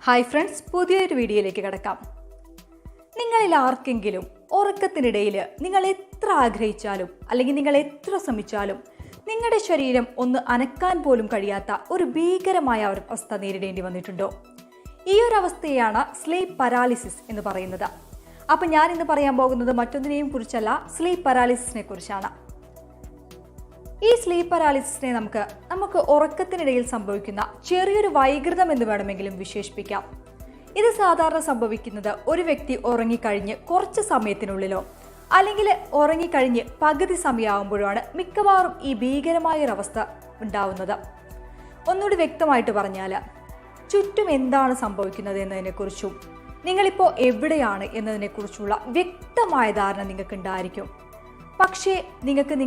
Hi friends, പുതിയൊരു വീഡിയോയിലേക്ക് കിടക്കാം. നിങ്ങളിൽ ആർക്കെങ്കിലും ഉറക്കത്തിനിടയിൽ നിങ്ങൾ എത്ര ആഗ്രഹിച്ചാലും അല്ലെങ്കിൽ നിങ്ങൾ എത്ര ശ്രമിച്ചാലും നിങ്ങളുടെ ശരീരം ഒന്ന് അനക്കാൻ പോലും കഴിയാത്ത ഒരു ഭീകരമായ അവസ്ഥ നേരിടേണ്ടി വന്നിട്ടുണ്ടോ? ഈ ഒരു അവസ്ഥയാണ് സ്ലീപ്പ് പരാലിസിസ് എന്ന് പറയുന്നത്. അപ്പം ഞാൻ ഇന്ന് പറയാൻ പോകുന്നത് മറ്റൊന്നിനെയും കുറിച്ചല്ല, സ്ലീപ്പ് പരാലിസിസിനെ കുറിച്ചാണ്. ഈ സ്ലീപ്പ് പരാലിസിസിനെ നമുക്ക് ഉറക്കത്തിനിടയിൽ സംഭവിക്കുന്ന ചെറിയൊരു വൈകൃതം എന്ന് വേണമെങ്കിലും വിശേഷിപ്പിക്കാം. ഇത് സാധാരണ സംഭവിക്കുന്നത് ഒരു വ്യക്തി ഉറങ്ങിക്കഴിഞ്ഞ് കുറച്ച് സമയത്തിനുള്ളിലോ അല്ലെങ്കിൽ ഉറങ്ങിക്കഴിഞ്ഞ് പകുതി സമയമാകുമ്പോഴാണ് മിക്കവാറും ഈ ഭീകരമായൊരവസ്ഥ ഉണ്ടാവുന്നത്. ഒന്നുകൂടി വ്യക്തമായിട്ട് പറഞ്ഞാൽ, ചുറ്റും എന്താണ് സംഭവിക്കുന്നത് എന്നതിനെക്കുറിച്ചും നിങ്ങളിപ്പോൾ എവിടെയാണ് എന്നതിനെക്കുറിച്ചുള്ള വ്യക്തമായ ധാരണ നിങ്ങൾക്ക് ഉണ്ടായിരിക്കും. പക്ഷേ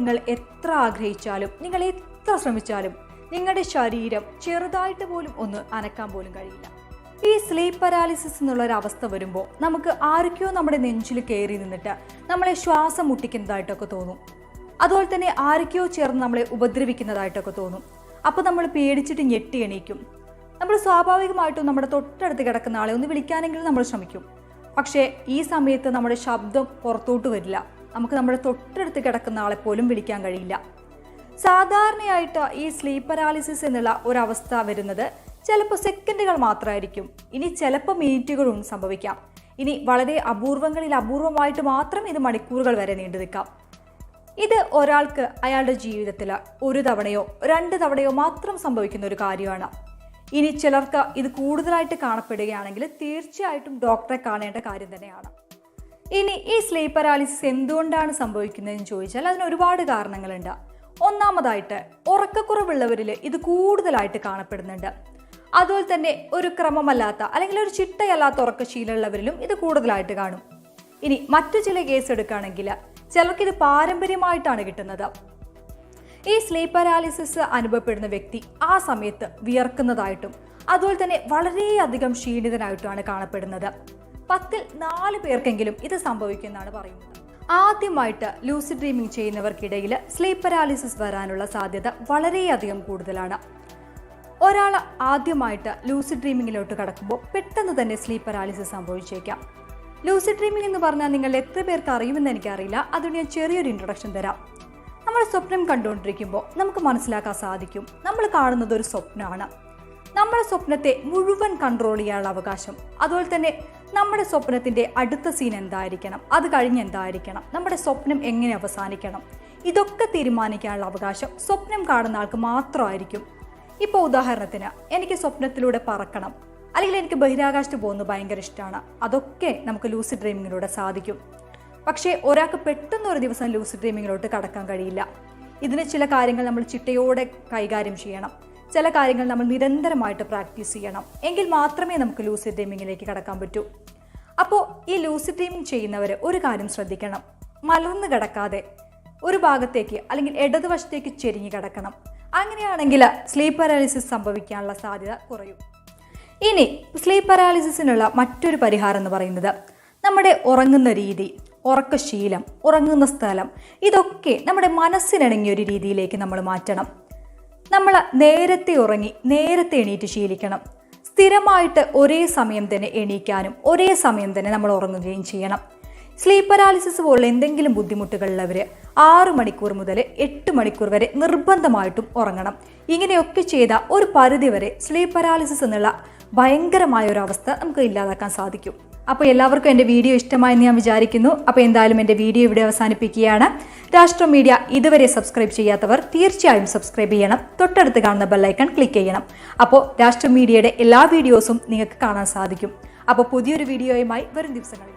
നിങ്ങൾ എത്ര ആഗ്രഹിച്ചാലും നിങ്ങൾ എത്ര ശ്രമിച്ചാലും നിങ്ങളുടെ ശരീരം ചെറുതായിട്ട് പോലും ഒന്ന് അനക്കാൻ പോലും കഴിയില്ല. ഈ സ്ലീപ്പ് പരാലിസിസ് എന്നുള്ളൊരവസ്ഥ വരുമ്പോൾ നമുക്ക് ആരൊക്കെയോ നമ്മുടെ നെഞ്ചിൽ കയറി നിന്നിട്ട് നമ്മളെ ശ്വാസം മുട്ടിക്കുന്നതായിട്ടൊക്കെ തോന്നും. അതുപോലെ തന്നെ ആരൊക്കെയോ ചേർന്ന് നമ്മളെ ഉപദ്രവിക്കുന്നതായിട്ടൊക്കെ തോന്നും. അപ്പോൾ നമ്മൾ പേടിച്ചിട്ട് ഞെട്ടി എണീക്കും. നമ്മൾ സ്വാഭാവികമായിട്ടും നമ്മുടെ തൊട്ടടുത്ത് കിടക്കുന്ന ആളെ ഒന്ന് വിളിക്കാനെങ്കിലും നമ്മൾ ശ്രമിക്കും. പക്ഷേ ഈ സമയത്ത് നമ്മുടെ ശബ്ദം പുറത്തോട്ട് വരില്ല. നമുക്ക് നമ്മുടെ തൊട്ടടുത്ത് കിടക്കുന്ന ആളെ പോലും വിളിക്കാൻ കഴിയില്ല. സാധാരണയായിട്ട് ഈ സ്ലീപ്പ് പരാലിസിസ് എന്നുള്ള ഒരവസ്ഥ വരുന്നത് ചിലപ്പോൾ സെക്കൻഡുകൾ മാത്രമായിരിക്കും. ഇനി ചിലപ്പോൾ മിനിറ്റുകളും സംഭവിക്കാം. ഇനി വളരെ അപൂർവമായിട്ട് മാത്രം ഇത് മണിക്കൂറുകൾ വരെ നീണ്ടു നിൽക്കാം. ഇത് ഒരാൾക്ക് അയാളുടെ ജീവിതത്തിൽ ഒരു തവണയോ 2 തവണയോ മാത്രം സംഭവിക്കുന്ന ഒരു കാര്യമാണ്. ഇനി ചിലർക്ക് ഇത് കൂടുതലായിട്ട് കാണപ്പെടുകയാണെങ്കിൽ തീർച്ചയായിട്ടും ഡോക്ടറെ കാണേണ്ട കാര്യം തന്നെയാണ്. ഇനി ഈ സ്ലീപ്പ് പരാലിസിസ് എന്തുകൊണ്ടാണ് സംഭവിക്കുന്നതെന്ന് ചോദിച്ചാൽ അതിന് ഒരുപാട് കാരണങ്ങളുണ്ട്. ഒന്നാമതായിട്ട് ഉറക്കക്കുറവുള്ളവരിൽ ഇത് കൂടുതലായിട്ട് കാണപ്പെടുന്നുണ്ട്. അതുപോലെ തന്നെ ഒരു ക്രമമല്ലാത്ത അല്ലെങ്കിൽ ഒരു ചിട്ടയല്ലാത്ത ഉറക്കശീലമുള്ളവരിലും ഇത് കൂടുതലായിട്ട് കാണും. ഇനി മറ്റു ചില കേസ് എടുക്കുകയാണെങ്കിൽ ചിലർക്ക് ഇത് പാരമ്പര്യമായിട്ടാണ് കിട്ടുന്നത്. ഈ സ്ലീപ്പ് പരാലിസിസ് അനുഭവപ്പെടുന്ന വ്യക്തി ആ സമയത്ത് വിയർക്കുന്നതായിട്ടും അതുപോലെ തന്നെ വളരെയധികം ക്ഷീണിതനായിട്ടുമാണ് കാണപ്പെടുന്നത്. 10ൽ 4 പേർക്കെങ്കിലും ഇത് സംഭവിക്കുമെന്നാണ് പറയുന്നത്. ആദ്യമായിട്ട് ലൂസിഡ് ഡ്രീമിംഗ് ചെയ്യുന്നവർക്കിടയിൽ സ്ലീപ്പ് പരാലിസിസ് വരാനുള്ള സാധ്യത വളരെയധികം കൂടുതലാണ്. ഒരാൾ ആദ്യമായിട്ട് ലൂസിഡ് ഡ്രീമിങ്ങിലോട്ട് കടക്കുമ്പോൾ പെട്ടെന്ന് തന്നെ സ്ലീപ്പ് പരാലിസിസ് സംഭവിച്ചേക്കാം. ലൂസിഡ് ഡ്രീമിംഗ് എന്ന് പറഞ്ഞാൽ നിങ്ങൾ എത്ര പേർക്ക് അറിയുമെന്ന് എനിക്കറിയില്ല. അതുകൊണ്ട് ഞാൻ ചെറിയൊരു ഇൻട്രൊഡക്ഷൻ തരാം. നമ്മൾ സ്വപ്നം കണ്ടുകൊണ്ടിരിക്കുമ്പോൾ നമുക്ക് മനസ്സിലാക്കാൻ സാധിക്കും നമ്മൾ കാണുന്നത് ഒരു സ്വപ്നമാണ്. നമ്മുടെ സ്വപ്നത്തെ മുഴുവൻ കൺട്രോൾ ചെയ്യാനുള്ള അവകാശം, അതുപോലെ തന്നെ നമ്മുടെ സ്വപ്നത്തിൻ്റെ അടുത്ത സീൻ എന്തായിരിക്കണം, അത് കഴിഞ്ഞ് എന്തായിരിക്കണം, നമ്മുടെ സ്വപ്നം എങ്ങനെ അവസാനിക്കണം, ഇതൊക്കെ തീരുമാനിക്കാനുള്ള അവകാശം സ്വപ്നം കാണുന്ന ആൾക്ക് മാത്രമായിരിക്കും. ഇപ്പോൾ ഉദാഹരണത്തിന് എനിക്ക് സ്വപ്നത്തിലൂടെ പറക്കണം അല്ലെങ്കിൽ എനിക്ക് ബഹിരാകാശത്ത് പോകുന്നത് ഭയങ്കര ഇഷ്ടമാണ്. അതൊക്കെ നമുക്ക് ലൂസിഡ് ഡ്രീമിങ്ങിലൂടെ സാധിക്കും. പക്ഷേ ഒരാൾക്ക് പെട്ടെന്ന് ഒരു ദിവസം ലൂസിഡ് ഡ്രീമിങ്ങിലോട്ട് കടക്കാൻ കഴിയില്ല. ഇതിന് ചില കാര്യങ്ങൾ നമ്മൾ ചിട്ടയോടെ കൈകാര്യം ചെയ്യണം. ചില കാര്യങ്ങൾ നമ്മൾ നിരന്തരമായിട്ട് പ്രാക്ടീസ് ചെയ്യണം. എങ്കിൽ മാത്രമേ നമുക്ക് ലൂസിഡ് ഡ്രീമിങ്ങിലേക്ക് കടക്കാൻ പറ്റൂ. അപ്പോൾ ഈ ലൂസിഡ് ഡ്രീമിംഗ് ചെയ്യുന്നവർ ഒരു കാര്യം ശ്രദ്ധിക്കണം. മലർന്ന് കിടക്കാതെ ഒരു ഭാഗത്തേക്ക് അല്ലെങ്കിൽ ഇടതുവശത്തേക്ക് ചെരിഞ്ഞ് കിടക്കണം. അങ്ങനെയാണെങ്കിൽ സ്ലീപ്പ് പരാലിസിസ് സംഭവിക്കാനുള്ള സാധ്യത കുറയും. ഇനി സ്ലീപ്പ് പരാലിസിസിനുള്ള മറ്റൊരു പരിഹാരം എന്ന് പറയുന്നത് നമ്മുടെ ഉറങ്ങുന്ന രീതി, ഉറക്കശീലം, ഉറങ്ങുന്ന സ്ഥലം, ഇതൊക്കെ നമ്മുടെ മനസ്സിനിണങ്ങിയ ഒരു രീതിയിലേക്ക് നമ്മൾ മാറ്റണം. നമ്മൾ നേരത്തെ ഉറങ്ങി നേരത്തെ എണീറ്റ് ശീലിക്കണം. സ്ഥിരമായിട്ട് ഒരേ സമയം തന്നെ എണീക്കാനും ഒരേ സമയം തന്നെ നമ്മൾ ഉറങ്ങുകയും ചെയ്യണം. സ്ലീപ്പ് പരാലിസിസ് പോലുള്ള എന്തെങ്കിലും ബുദ്ധിമുട്ടുകളുള്ളവർ 6 മണിക്കൂർ മുതൽ 8 മണിക്കൂർ വരെ നിർബന്ധമായിട്ടും ഉറങ്ങണം. ഇങ്ങനെയൊക്കെ ചെയ്ത ഒരു പരിധിവരെ സ്ലീപ്പ് പരാലിസിസ് എന്നുള്ള ഭയങ്കരമായ ഒരു അവസ്ഥ നമുക്ക് ഇല്ലാതാക്കാൻ സാധിക്കും. അപ്പോൾ എല്ലാവർക്കും എൻ്റെ വീഡിയോ ഇഷ്ടമായെന്ന് ഞാൻ വിചാരിക്കുന്നു. അപ്പോൾ എന്തായാലും എൻ്റെ വീഡിയോ ഇവിടെ അവസാനിപ്പിക്കുകയാണ്. രാഷ്ട്രം മീഡിയ ഇതുവരെ സബ്സ്ക്രൈബ് ചെയ്യാത്തവർ തീർച്ചയായും സബ്സ്ക്രൈബ് ചെയ്യണം. തൊട്ടടുത്ത് കാണുന്ന ബെല്ലൈക്കൺ ക്ലിക്ക് ചെയ്യണം. അപ്പോൾ രാഷ്ട്രം മീഡിയയുടെ എല്ലാ വീഡിയോസും നിങ്ങൾക്ക് കാണാൻ സാധിക്കും. അപ്പോൾ പുതിയൊരു വീഡിയോയുമായി വരും ദിവസങ്ങളിൽ